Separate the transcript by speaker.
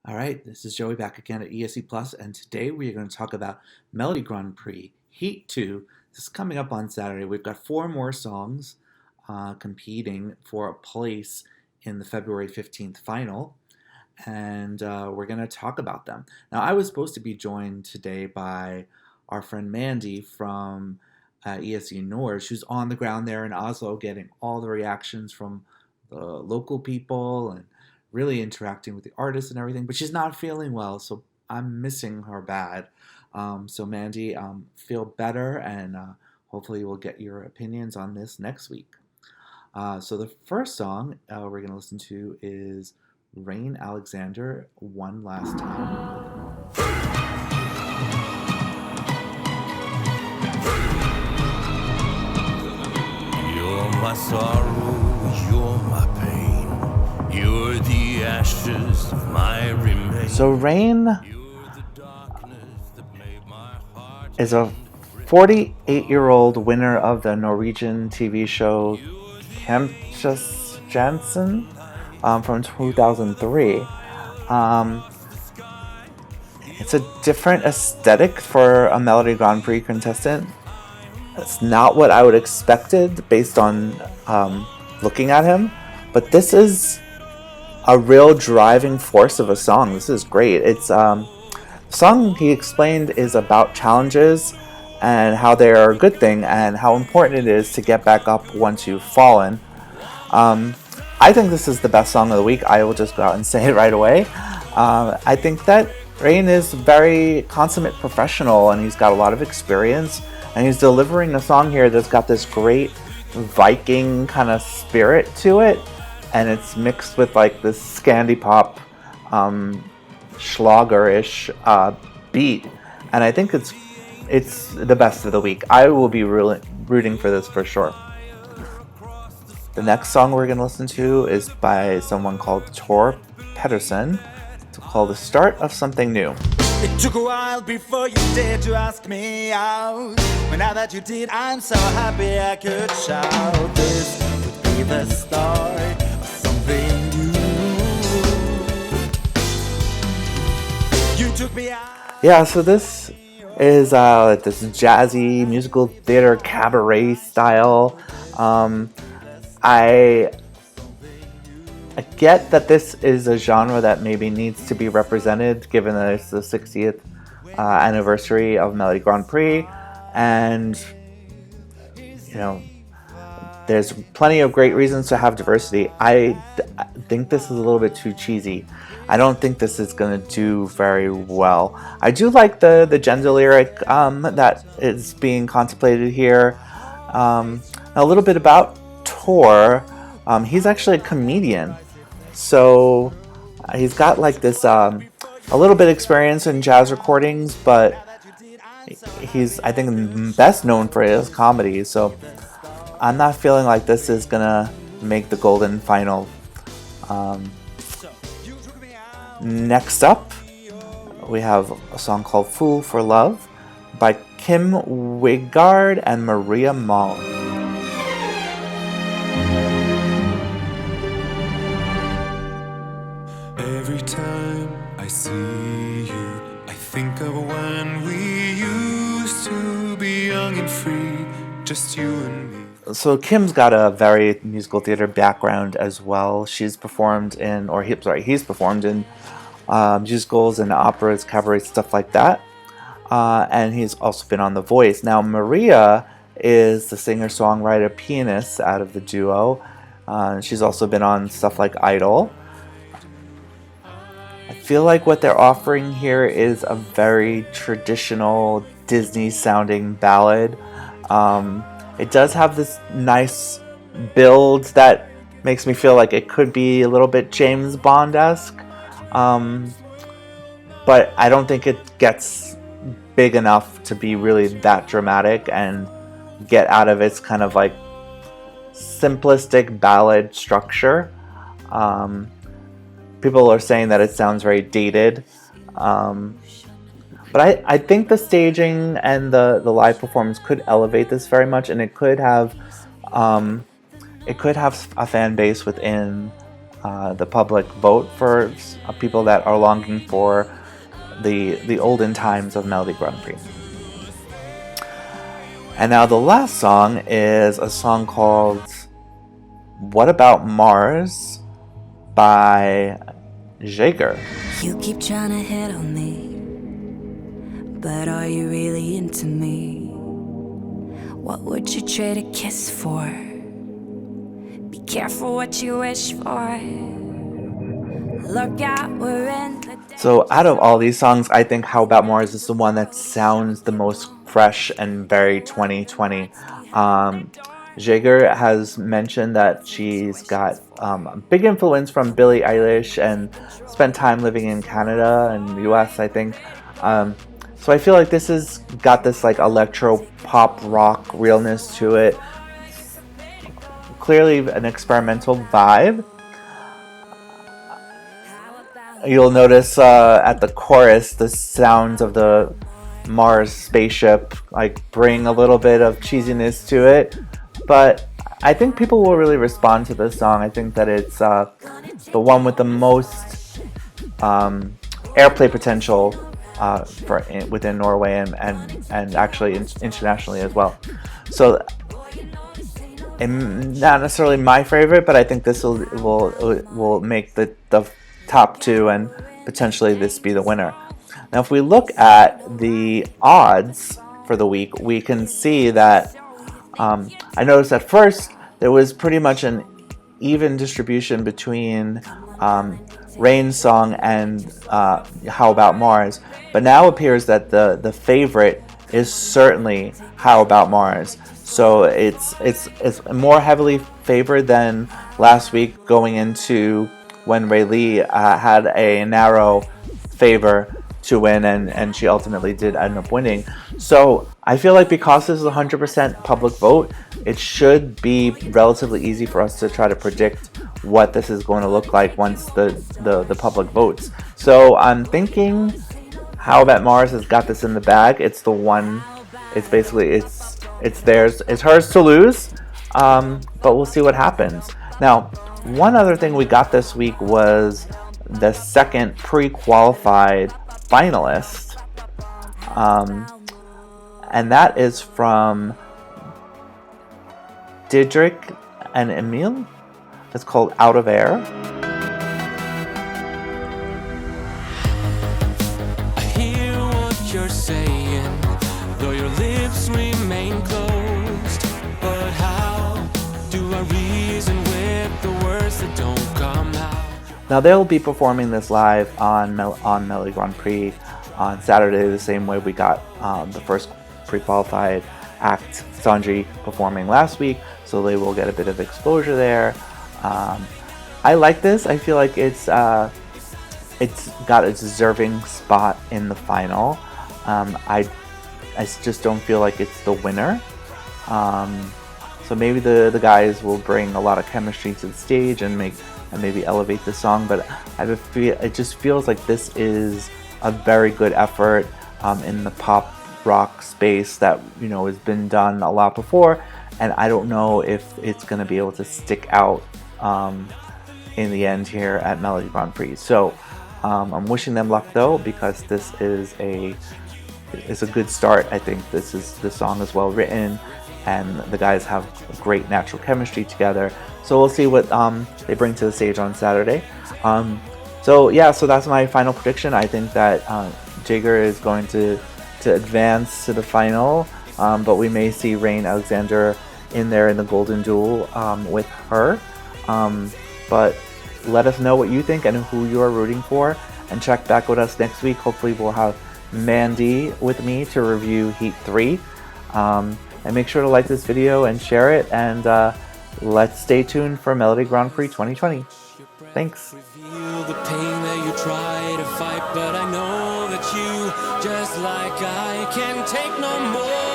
Speaker 1: All right, this is Joey back again at ESCplus, and today we are going to talk about Melodi Grand Prix Heat 2. This is coming up on Saturday. We've got four more songs competing for a place in the February 15th final, and we're going to talk about them. Now, I was supposed to be joined today by our friend Mandy from ESC Norway. She's on the ground there in Oslo getting all the reactions from the local people and really interacting with the artists and everything, but she's not feeling well, so I'm missing her bad. So Mandy, feel better, and hopefully we'll get your opinions on this next week. So the first song we're going to listen to is Rain Alexander, One Last Time.
Speaker 2: You're my sorrow, you're my pain, you're the ashes of my remains.
Speaker 1: So Rain is a 48-year-old winner of the Norwegian TV show Kempjes Jansen from 2003. It's a different aesthetic for a Melodi Grand Prix contestant. It's not what I would expected based on looking at him, but this is a real driving force of a song. This is great. It's the song, he explained, is about challenges and how they are a good thing and how important it is to get back up once you've fallen. I think this is the best song of the week. I will just go out and say it right away. I think that Rain is very consummate professional, and he's got a lot of experience, and he's delivering a song here that's got this great Viking kind of spirit to it, and it's mixed with like this Scandi pop Schlager-ish beat, and I think it's the best of the week. I will be really rooting for this for sure. The next song we're going to listen to is by someone called Tor Pedersen. It's called The Start of Something New.
Speaker 3: It took a while before you dared to ask me out, but now that you did, I'm so happy I could shout. This would be the start of something new. You took me out.
Speaker 1: Yeah, so this is this jazzy musical theater cabaret style. I get that this is a genre that maybe needs to be represented, given that it's the 60th anniversary of Melodi Grand Prix, and you know, there's plenty of great reasons to have diversity. I think this is a little bit too cheesy. I don't think this is going to do very well. I do like the gender lyric that is being contemplated here. A little bit about Tor. He's actually a comedian, so he's got like this a little bit experience in jazz recordings, but he's, I think, best known for his comedy. So I'm not feeling like this is gonna make the golden final. Next up, we have a song called Fool for Love by Kim Wigard and Maria Malm.
Speaker 4: Every time I see you, I think of when we used to be young and free, just you and me.
Speaker 1: So Kim's got a very musical theater background as well. She's performed in, he's performed in musicals and operas, cabaret, stuff like that. And he's also been on The Voice. Now, Maria is the singer-songwriter pianist out of the duo. She's also been on stuff like Idol. I feel like what they're offering here is a very traditional Disney-sounding ballad. It does have this nice build that makes me feel like it could be a little bit James Bond-esque. But I don't think it gets big enough to be really that dramatic and get out of its kind of like simplistic ballad structure. People are saying that it sounds very dated. But I think the staging and the live performance could elevate this very much, and it could have a fan base within the public vote for people that are longing for the olden times of Melodi Grand Prix. And now the last song is a song called What About Mars by Jaeger.
Speaker 5: You keep trying to hit on me, but are you really into me? What would you trade a kiss for? Be careful what you wish for. Look out, we're in the day.
Speaker 1: So out of all these songs, I think How About Mars is the one that sounds the most fresh and very 2020. Jaeger has mentioned that she's got a big influence from Billie Eilish and spent time living in Canada and US, I think. So I feel like this has got this like electro pop rock realness to it. Clearly an experimental vibe. You'll notice at the chorus the sounds of the Mars spaceship like bring a little bit of cheesiness to it, but I think people will really respond to this song. I think that it's the one with the most airplay potential within Norway and actually internationally as well. So not necessarily my favorite, but I think this will make the top two and potentially this be the winner. Now if we look at the odds for the week, we can see that I noticed at first there was pretty much an even distribution between Rain's song and How About Mars, but now it appears that the favorite is certainly How About Mars. So it's more heavily favored than last week going into when Ray Lee had a narrow favor to win, and she ultimately did end up winning. So I feel like because this is 100% public vote, it should be relatively easy for us to try to predict what this is going to look like once the public votes. So I'm thinking How About Mars has got this in the bag. It's the one. It's basically it's theirs. It's hers to lose. But we'll see what happens. Now, one other thing we got this week was the second pre-qualified finalist, and that is from Didrik and Emil. It's called Out of Air.
Speaker 2: I hear what you're saying, though your lips remain closed. But how do I reason with the words that don't come out?
Speaker 1: Now they'll be performing this live on Melodi Grand Prix on Saturday, the same way we got the first pre-qualified act, Sanji, performing last week. So they will get a bit of exposure there. I like this. I feel like it's got a deserving spot in the final. I just don't feel like it's the winner. So maybe the guys will bring a lot of chemistry to the stage and maybe elevate the song. But it just feels like this is a very good effort in the pop rock space that has been done a lot before, and I don't know if it's going to be able to stick out in the end here at Melodi Grand Prix. So I'm wishing them luck though, because this is a good start. I think the song is well written and the guys have great natural chemistry together. So we'll see what they bring to the stage on Saturday. So that's my final prediction. I think that Jaeger is going to advance to the final, but we may see Rain Alexander in there in the golden duel with her. But let us know what you think and who you are rooting for, and check back with us next week. Hopefully we'll have Mandy with me to review Heat 3. And make sure to like this video and share it, and let's stay tuned for Melodi Grand Prix 2020. Thanks.
Speaker 2: Reveal the pain that you try to fight, but I know that you, just like I, can take no more.